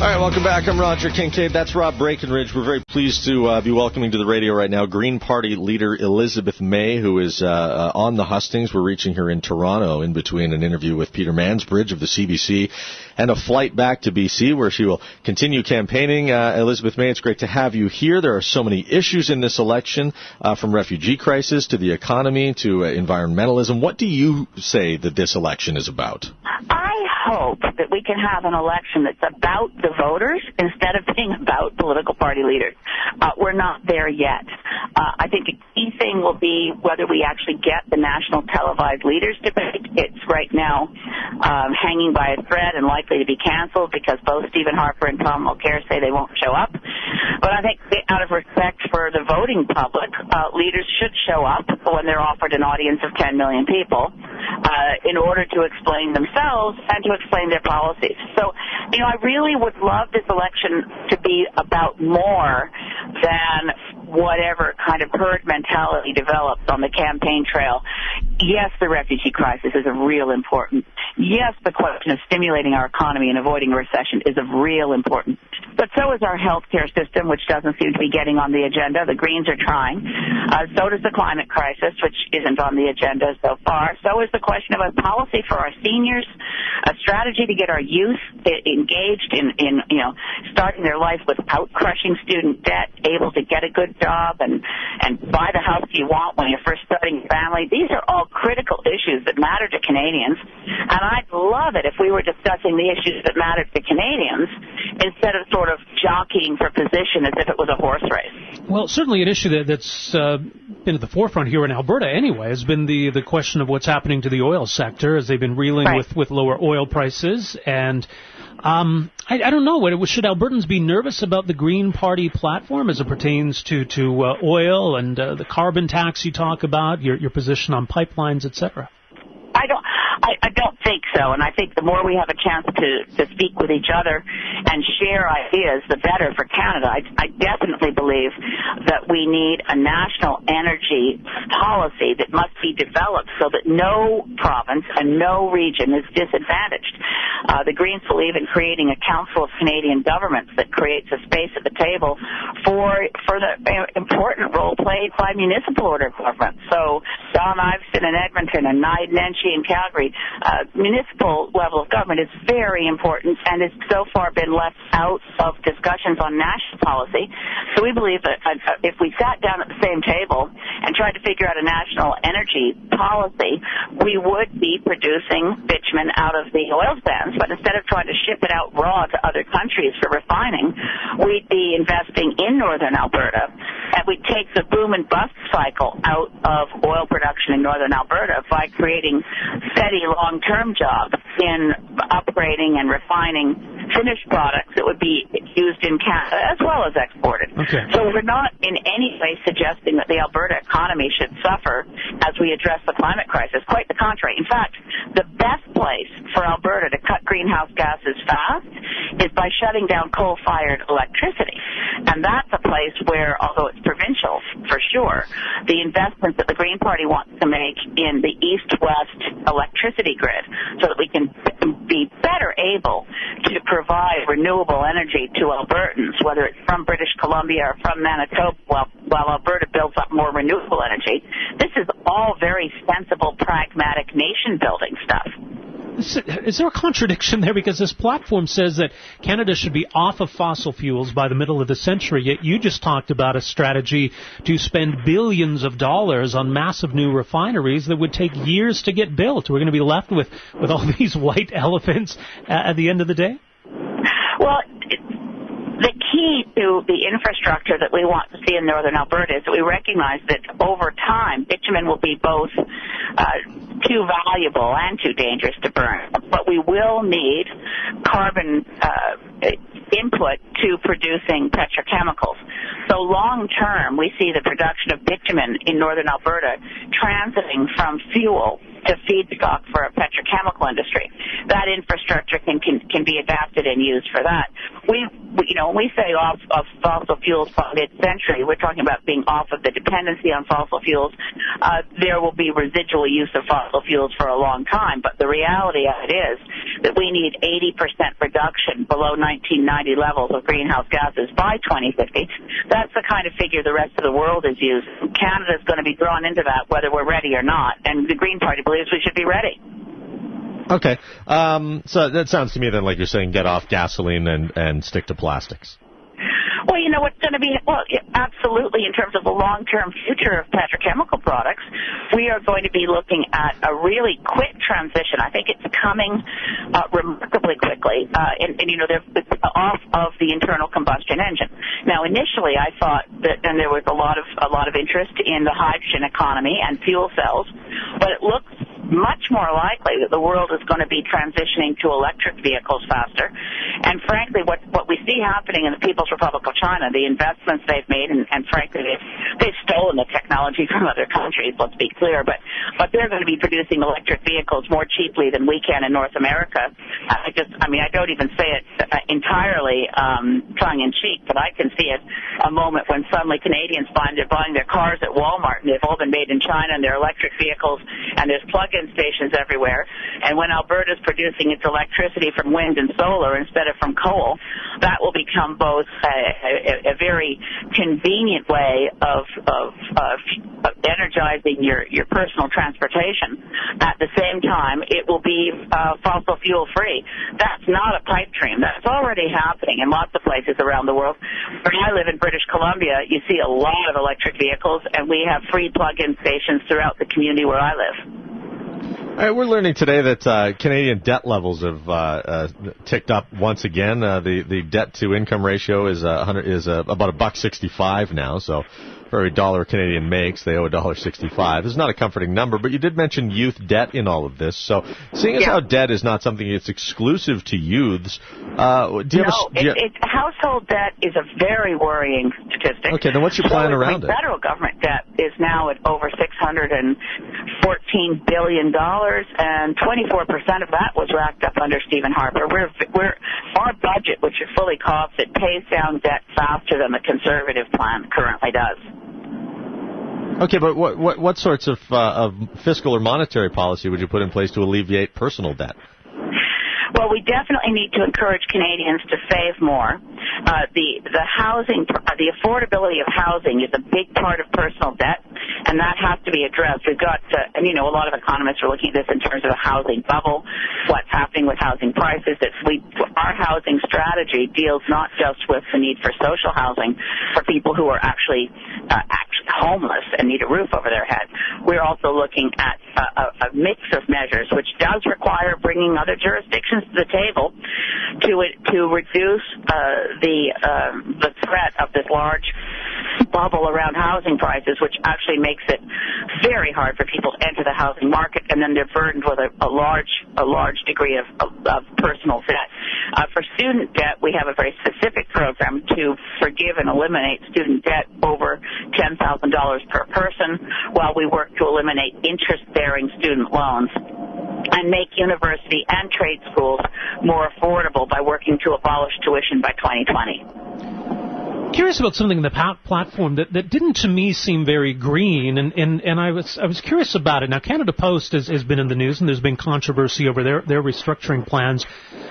All right, welcome back. I'm Roger Kingkade. That's Rob Breakenridge. We're very pleased to be welcoming to the radio right now Green Party leader Elizabeth May, who is on the hustings. We're reaching her in Toronto in between an interview with Peter Mansbridge of the CBC and a flight back to BC where she will continue campaigning. Elizabeth May, it's great to have you here. There are so many issues in this election, from refugee crisis to the economy to environmentalism. What do you say that this election is about? I hope that we can have an election that's about the voters instead of being about political party leaders. We're not there yet. I think a key thing will be whether we actually get the national televised leaders debate. It's right now hanging by a thread and likely to be canceled because both Stephen Harper and Tom Mulcair say they won't show up. But I think out of respect for the voting public, leaders should show up when they're offered an audience of 10 million people in order to explain themselves and to explain their policies. So, I really would love this election to be about more than whatever kind of herd mentality develops on the campaign trail. Yes, the refugee crisis is of real importance. Yes, the question of stimulating our economy and avoiding a recession is of real importance. But so is our health care system, which doesn't seem to be getting on the agenda. The Greens are trying. So does the climate crisis, which isn't on the agenda so far. So is the question of a policy for our seniors, a strategy to get our youth engaged in starting their life without crushing student debt, able to get a good job and buy the house you want when you're first starting a family. These are all critical issues that matter to Canadians, and I'd love it if we were discussing the issues that matter to Canadians instead of sort of jockeying for position as if it was a horse race. Well, certainly an issue that's been at the forefront here in Alberta anyway has been the question of what's happening to the oil sector as they've been reeling with lower oil prices. And I don't know. Should Albertans be nervous about the Green Party platform as it pertains to oil and the carbon tax you talk about, your position on pipelines, etc.? I don't think so, and I think the more we have a chance to speak with each other and share ideas, the better for Canada. I definitely believe that we need a national energy policy that must be developed so that no province and no region is disadvantaged. The Greens believe in creating a Council of Canadian Governments that creates a space at the table for the important role played by municipal order government. So Don Iveson in Edmonton and Nye Nenshi in Calgary, municipal level of government is very important and has so far been left out of discussions on national policy. So we believe that if we sat down at the same table and tried to figure out a national energy policy, we would be producing bitumen out of the oil sands, but instead of trying to ship it out raw to other countries for refining, we'd be investing in northern Alberta, and we'd take the boom and bust cycle out of oil production in northern Alberta by creating steady long-term jobs in upgrading and refining finished products that would be used in Canada as well as exported. Okay. So we're not in any way suggesting that the Alberta economy should suffer as we address the climate crisis. Quite the contrary. In fact, the best place for Alberta to cut greenhouse gases fast is by shutting down coal-fired electricity. And that's a place where, although it's provincial for sure, the investments that the Green Party wants to make in the east-west electricity grid so that we can be better able to provide renewable energy to Albertans, whether it's from British Columbia or from Manitoba, while Alberta builds up more renewable energy. This is all very sensible, pragmatic nation-building stuff. Is there a contradiction there? Because this platform says that Canada should be off of fossil fuels by the middle of the century, yet you just talked about a strategy to spend billions of dollars on massive new refineries that would take years to get built. We're going to be left with all these white elephants at the end of the day? Well, the key to the infrastructure that we want to see in northern Alberta is that we recognize that over time, bitumen will be both too valuable and too dangerous to burn. But we will need carbon input to producing petrochemicals. So long term, we see the production of bitumen in northern Alberta transiting from fuel to feedstock for a petrochemical industry. That infrastructure can be adapted and used for that. When we say off of fossil fuels by mid-century, we're talking about being off of the dependency on fossil fuels. There will be residual use of fossil fuels for a long time, but the reality of it is that we need 80% reduction below 1990 levels of greenhouse gases by 2050. That's the kind of figure the rest of the world is using. Canada is going to be drawn into that whether we're ready or not, and the Green Party believes we should be ready. Okay. So that sounds to me then like you're saying get off gasoline and stick to plastics. Well, you know what's going to be, absolutely, in terms of the long-term future of petrochemical products, we are going to be looking at a really quick transition. I think it's coming remarkably quickly, and they're off of the internal combustion engine. Now, initially, I thought that, and there was a lot of interest in the hydrogen economy and fuel cells, but it looks much more likely that the world is going to be transitioning to electric vehicles faster. And frankly, what we see happening in the People's Republic of China, the investments they've made, and frankly, they've stolen the technology from other countries, let's be clear, but they're going to be producing electric vehicles more cheaply than we can in North America. I don't even say it entirely tongue-in-cheek, but I can see it a moment when suddenly Canadians find they're buying their cars at Walmart, and they've all been made in China, and they're electric vehicles, and there's plug-in stations everywhere. And when Alberta's producing its electricity from wind and solar instead of from coal, that will become both a very convenient way of energizing your personal transportation. At the same time, it will be fossil fuel free. That's not a pipe dream. That's already happening in lots of places around the world. Where I live in British Columbia, you see a lot of electric vehicles, and we have free plug-in stations throughout the community where I live. All right, we're learning today that Canadian debt levels have ticked up once again. The debt-to-income ratio is about $1.65 now, so for every dollar Canadian makes, they owe $1.65. This is not a comforting number, but you did mention youth debt in all of this. So seeing as how debt is not something that's exclusive to youths, household debt is a very worrying statistic. Okay, then what's your plan around it? Federal government debt is now at over $614 billion, and 24% of that was racked up under Stephen Harper. Our budget, which is fully costed, pays down debt faster than the Conservative plan currently does. Okay, but what sorts of fiscal or monetary policy would you put in place to alleviate personal debt? Well, we definitely need to encourage Canadians to save more. The affordability of housing is a big part of personal debt, and that has to be addressed. We've got, a lot of economists are looking at this in terms of a housing bubble, what's happening with housing prices. Our housing strategy deals not just with the need for social housing for people who are actually homeless and need a roof over their head. We're also looking at a mix of measures, which does require bringing other jurisdictions to the table to reduce the threat of this large bubble around housing prices, which actually makes it very hard for people to enter the housing market, and then they're burdened with a large degree of personal debt. For student debt, we have a very specific program to forgive and eliminate student debt over $10,000 per person, while we work to eliminate interest-bearing student loans and make university and trade schools more affordable by working to abolish tuition by 2020. Curious about something in the platform that didn't to me seem very green, and I was curious about it. Now, Canada Post has been in the news, and there's been controversy over their restructuring plans,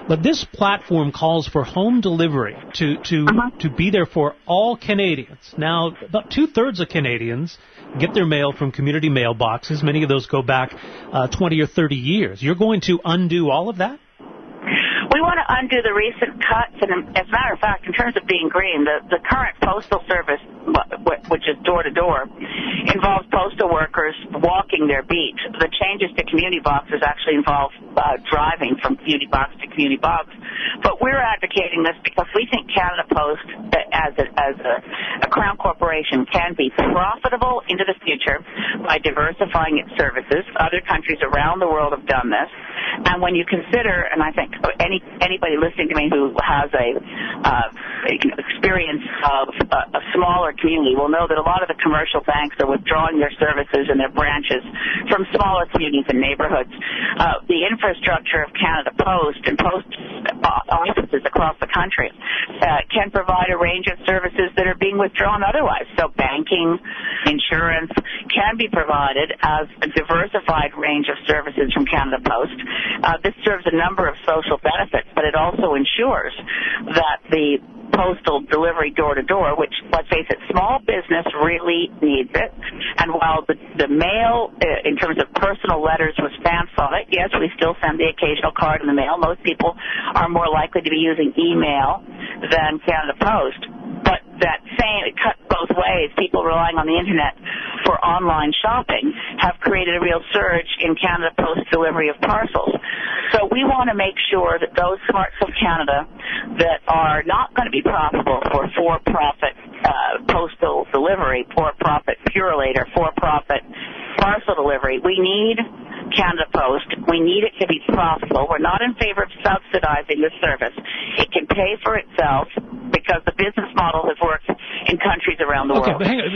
but this platform calls for home delivery to be there for all Canadians. Now, about 2/3 of Canadians get their mail from community mailboxes. Many of those go back 20 or 30 years. You're going to undo all of that? We want to undo the recent cuts, and as a matter of fact, in terms of being green, the current postal service, which is door-to-door, involves postal workers walking their beat. The changes to community boxes actually involve driving from community box to community box. But we're advocating this because we think Canada Post, as a Crown corporation, can be profitable into the future by diversifying its services. Other countries around the world have done this. And when you consider, and I think anybody listening to me who has a experience of a smaller community will know that a lot of the commercial banks are withdrawing their services and their branches from smaller communities and neighborhoods. The infrastructure of Canada Post and Post offices across the country can provide a range of services that are being withdrawn otherwise. So banking, insurance can be provided as a diversified range of services from Canada Post. This serves a number of social benefits, but it also ensures that the postal delivery door-to-door, which, let's face it, small business really needs it. And while the mail, in terms of personal letters with stamps on it, yes, we still send the occasional card in the mail. Most people are more likely to be using email than Canada Post. But that same, it cuts both ways. People relying on the Internet for online shopping have created a real surge in Canada Post delivery of parcels. So we want to make sure that those parts of Canada that are not going to be profitable for for-profit postal delivery, for-profit Purolator, for-profit parcel delivery, we need Canada Post. We need it to be profitable. We're not in favor of subsidizing the service. It can pay for itself because the business model has worked in countries around the world. Okay, but hang on.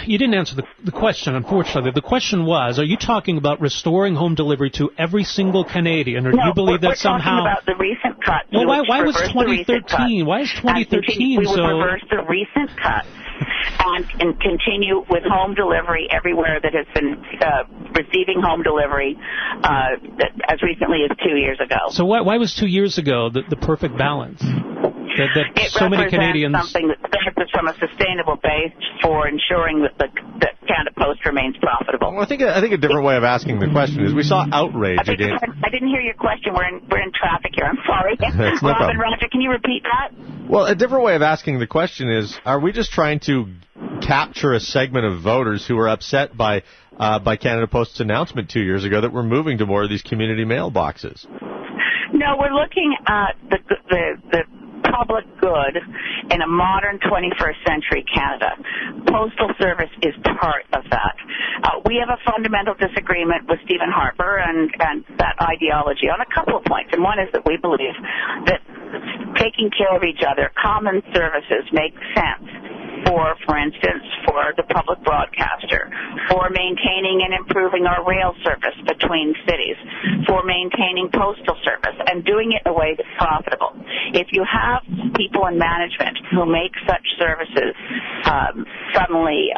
You didn't answer the question, unfortunately. The question was, are you talking about restoring home delivery to every single Canadian, or do you believe that somehow... we're talking about the recent cuts. Well, why was 2013? Why is 2013 we would so... reverse the recent cuts and continue with home delivery everywhere that has been receiving home delivery as recently as 2 years ago. So why was 2 years ago the perfect balance? That so many Canadians... something that benefits from a sustainable base for ensuring that Canada Post remains profitable. Well, I think a different way of asking the question is we saw outrage against... I didn't hear your question. We're in traffic here. I'm sorry. That's no Robin, problem. Roger, can you repeat that? Well, a different way of asking the question is, are we just trying to capture a segment of voters who are upset by Canada Post's announcement 2 years ago that we're moving to more of these community mailboxes? No, we're looking at the public good in a modern 21st century Canada. Postal service is part of that. We have a fundamental disagreement with Stephen Harper and that ideology on a couple of points. And one is that we believe that taking care of each other, common services, make sense for instance, for the public broadcaster, for maintaining and improving our rail service between cities, for maintaining postal service, and doing it in a way that's profitable. If you have people in management who make such services suddenly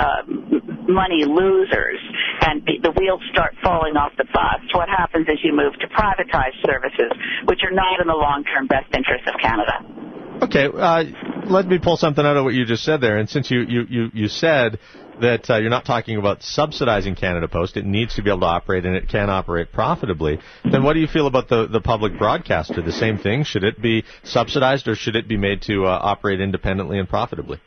money losers and the wheels start falling off the bus, what happens is you move to privatized services, which are not in the long-term best interest of Canada. Okay, let me pull something out of what you just said there. And since you said that you're not talking about subsidizing Canada Post, it needs to be able to operate and it can operate profitably, then what do you feel about the public broadcaster? The same thing? Should it be subsidized or should it be made to operate independently and profitably?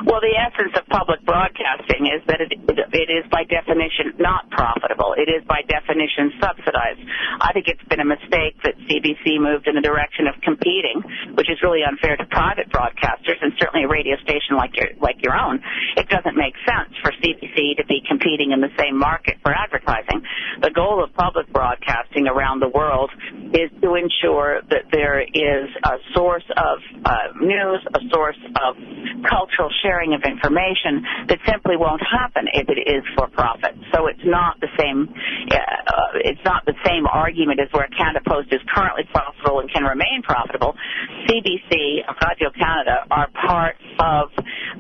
Well, the essence of public broadcasting is that it is by definition not profitable. It is by definition subsidized. I think it's been a mistake that CBC moved in the direction of competing, which is really unfair to private broadcasters and certainly a radio station like your own. It doesn't make sense for CBC to be competing in the same market for advertising. The goal of public broadcasting around the world is to ensure that there is a source of news, a source of cultural sharing of information that simply won't happen if it is for profit. So it's not the same. It's not the same argument as where Canada Post is currently profitable and can remain profitable. CBC, Radio Canada, are part of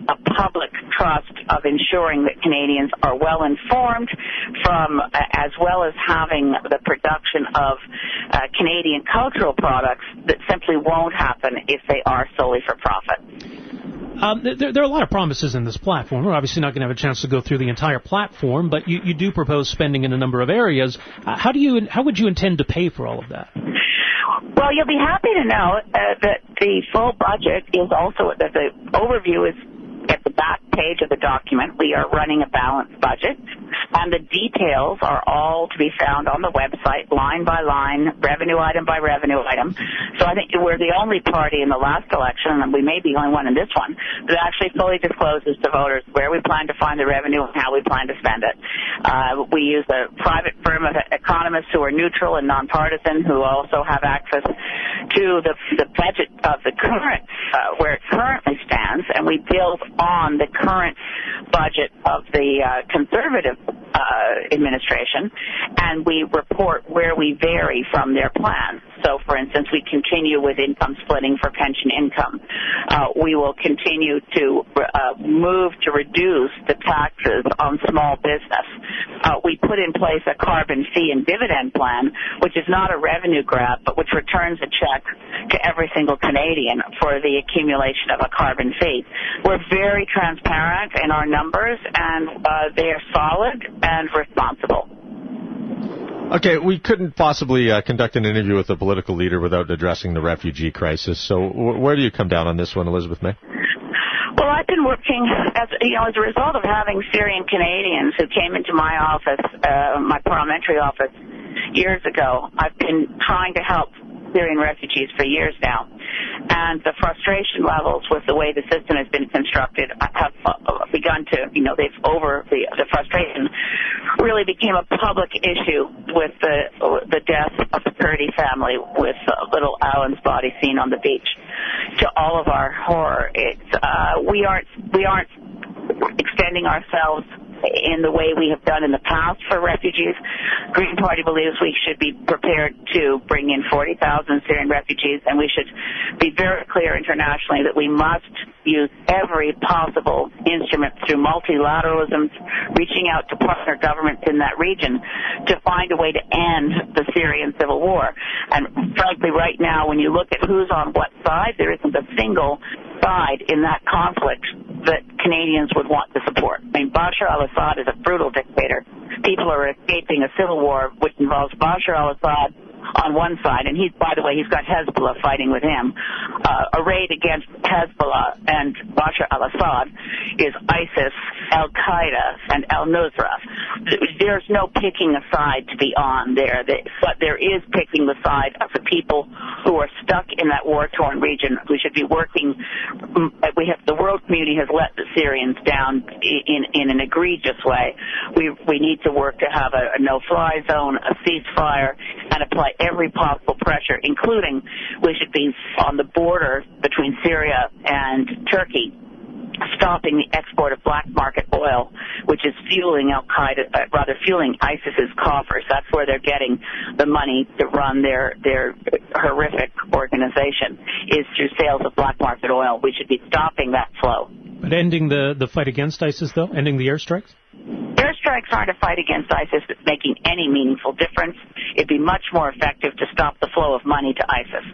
a public trust of ensuring that Canadians are well informed, from as well as having the production of Canadian cultural products that simply won't happen if they are solely for profit. There are a lot of promises in this platform. We're obviously not going to have a chance to go through the entire platform, but you do propose spending in a number of areas. How would you intend to pay for all of that? Well, you'll be happy to know that the full budget is also, that the overview is at the back page of the document, we are running a balanced budget, and the details are all to be found on the website, line by line, revenue item by revenue item. So I think we're the only party in the last election, and we may be the only one in this one, that actually fully discloses to voters where we plan to find the revenue and how we plan to spend it. We use a private firm of economists who are neutral and nonpartisan, who also have access to the budget of the current, where it currently stands, and we build on the current budget of the conservative administration, and we report where we vary from their plans. So, for instance, we continue with income splitting for pension income. We will continue to move to reduce the taxes on small business. We put in place a carbon fee and dividend plan, which is not a revenue grab, but which returns a check to every single Canadian for the accumulation of a carbon fee. We're very transparent in our numbers, and they are solid and responsible. Okay, we couldn't possibly conduct an interview with a political leader without addressing the refugee crisis. So where do you come down on this one, Elizabeth May? Well, I've been working as a result of having Syrian Canadians who came into my office, my parliamentary office, years ago. I've been trying to help Syrian refugees for years now, and the frustration levels with the way the system has been constructed have begun to, the frustration really became a public issue with the death of the Kurdi family, with little Alan's body seen on the beach. To all of our horror, we aren't extending ourselves in the way we have done in the past for refugees. Green Party believes we should be prepared to bring in 40,000 Syrian refugees, and we should be very clear internationally that we must use every possible instrument through multilateralism, reaching out to partner governments in that region to find a way to end the Syrian civil war. And frankly, right now, when you look at who's on what side, there isn't a single side in that conflict that Canadians would want to support. I mean, Bashar al-Assad is a brutal dictator. People are escaping a civil war which involves Bashar al-Assad on one side, and by the way, he's got Hezbollah fighting with him. Arrayed against Hezbollah and Bashar al-Assad is ISIS, Al-Qaeda, and al-Nusra. There's no picking a side to be on there, but there is picking the side of the people who are stuck in that war-torn region. We should be working. The world community has let the Syrians down in an egregious way. We need to work to have a no-fly zone, a ceasefire, and apply every possible pressure, including we should be on the border between Syria and Turkey, stopping the export of black market oil, which is fueling fueling ISIS's coffers. That's where they're getting the money to run their horrific organization, is through sales of black market oil. We should be stopping that flow. But ending the fight against ISIS, though? Ending the airstrikes? Airstrikes aren't a fight against ISIS that's making any meaningful difference. It'd be much more effective to stop the flow of money to ISIS.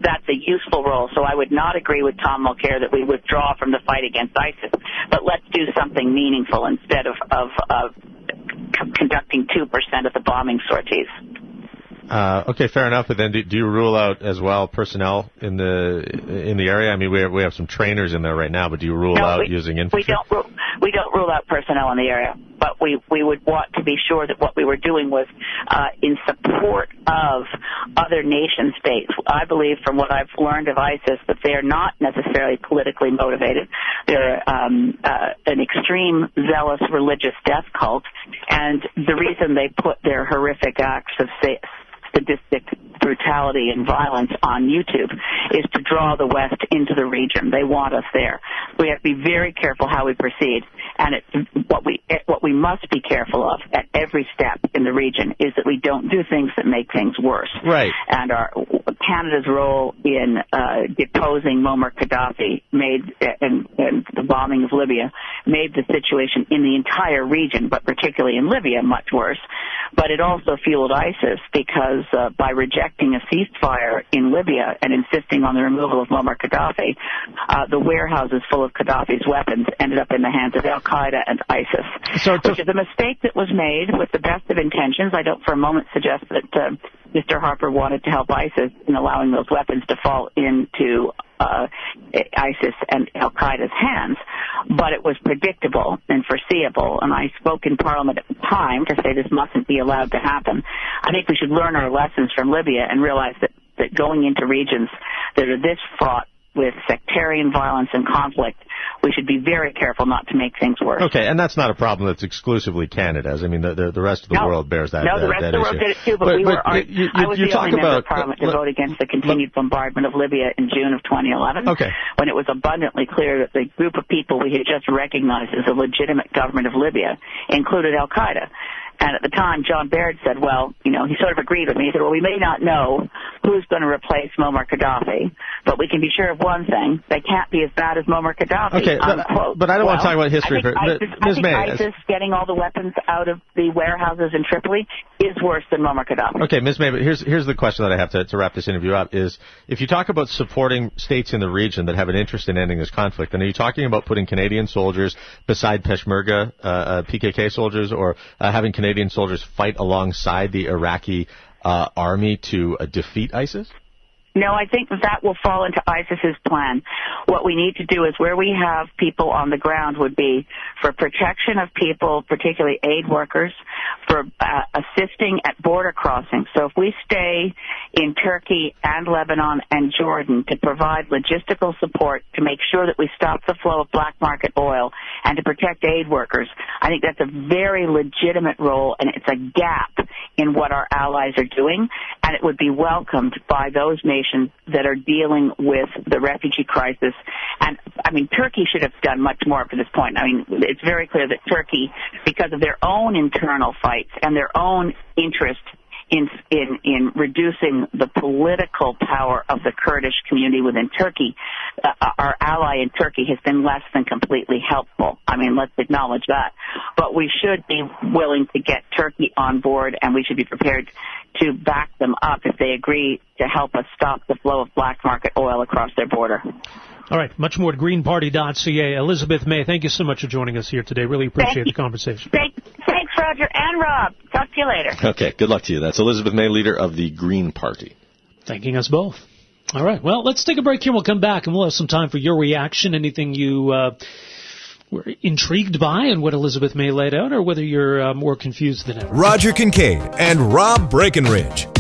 That's a useful role. So I would not agree with Tom Mulcair that we withdraw from the fight against ISIS. But let's do something meaningful instead of conducting 2% of the bombing sorties. Okay, fair enough. But then, do you rule out as well personnel in the area? I mean, we have some trainers in there right now, but do you rule out using infantry? We don't rule out personnel in the area, but we would want to be sure that what we were doing was in support of other nation states. I believe, from what I've learned of ISIS, that they are not necessarily politically motivated. They're an extreme, zealous religious death cult, and the reason they put their horrific acts of sadistic brutality and violence on YouTube is to draw the West into the region. They want us there. We have to be very careful how we proceed, and what we must be careful of at every step in the region is that we don't do things that make things worse. Right. And Canada's role in deposing Muammar Gaddafi and the bombing of Libya made the situation in the entire region, but particularly in Libya, much worse. But it also fueled ISIS because by rejecting a ceasefire in Libya and insisting on the removal of Muammar Gaddafi, the warehouses full of Gaddafi's weapons ended up in the hands of Al-Qaeda and ISIS, which is a mistake that was made with the best of intentions. I don't for a moment suggest that Mr. Harper wanted to help ISIS in allowing those weapons to fall into ISIS and al-Qaeda's hands, but it was predictable and foreseeable, and I spoke in Parliament at the time to say this mustn't be allowed to happen. I think we should learn our lessons from Libya and realize that going into regions that are this fraught with sectarian violence and conflict, we should be very careful not to make things worse. Okay, and that's not a problem that's exclusively Canada's. I mean, the rest of the world bears that. No, the rest of the world did it too, but I was the only member of Parliament to vote against the continued bombardment of Libya in June of 2011, when it was abundantly clear that the group of people we had just recognized as a legitimate government of Libya included al-Qaeda. And at the time, John Baird said, well, he sort of agreed with me. He said, well, we may not know who's going to replace Muammar Gaddafi, but we can be sure of one thing. They can't be as bad as Muammar Gaddafi, okay, but I don't want to talk about history. I think ISIS getting all the weapons out of the warehouses in Tripoli is worse than Muammar Gaddafi. Okay, Ms. May, but here's the question that I have to wrap this interview up is, if you talk about supporting states in the region that have an interest in ending this conflict, then are you talking about putting Canadian soldiers beside Peshmerga, PKK soldiers, or having Canadian soldiers fight alongside the Iraqi army to defeat ISIS? No, I think that will fall into ISIS's plan. What we need to do is where we have people on the ground would be for protection of people, particularly aid workers, for assisting at border crossings. So if we stay in Turkey and Lebanon and Jordan to provide logistical support to make sure that we stop the flow of black market oil and to protect aid workers, I think that's a very legitimate role, and it's a gap in what our allies are doing, and it would be welcomed by those nations that are dealing with the refugee crisis. And, I mean, Turkey should have done much more up to this point. I mean, it's very clear that Turkey, because of their own internal fights and their own interest in reducing the political power of the Kurdish community within Turkey, our ally in Turkey has been less than completely helpful. I mean, let's acknowledge that. But we should be willing to get Turkey on board, and we should be prepared to back them up if they agree to help us stop the flow of black market oil across their border. All right, much more at greenparty.ca. Elizabeth May, thank you so much for joining us here today. Really appreciate the conversation. Thanks, Roger and Rob. Talk to you later. Okay, good luck to you. That's Elizabeth May, leader of the Green Party. Thanking us both. All right, well, let's take a break here. We'll come back, and we'll have some time for your reaction, anything you were intrigued by and what Elizabeth May laid out, or whether you're more confused than ever. Roger Kingkade and Rob Breakenridge.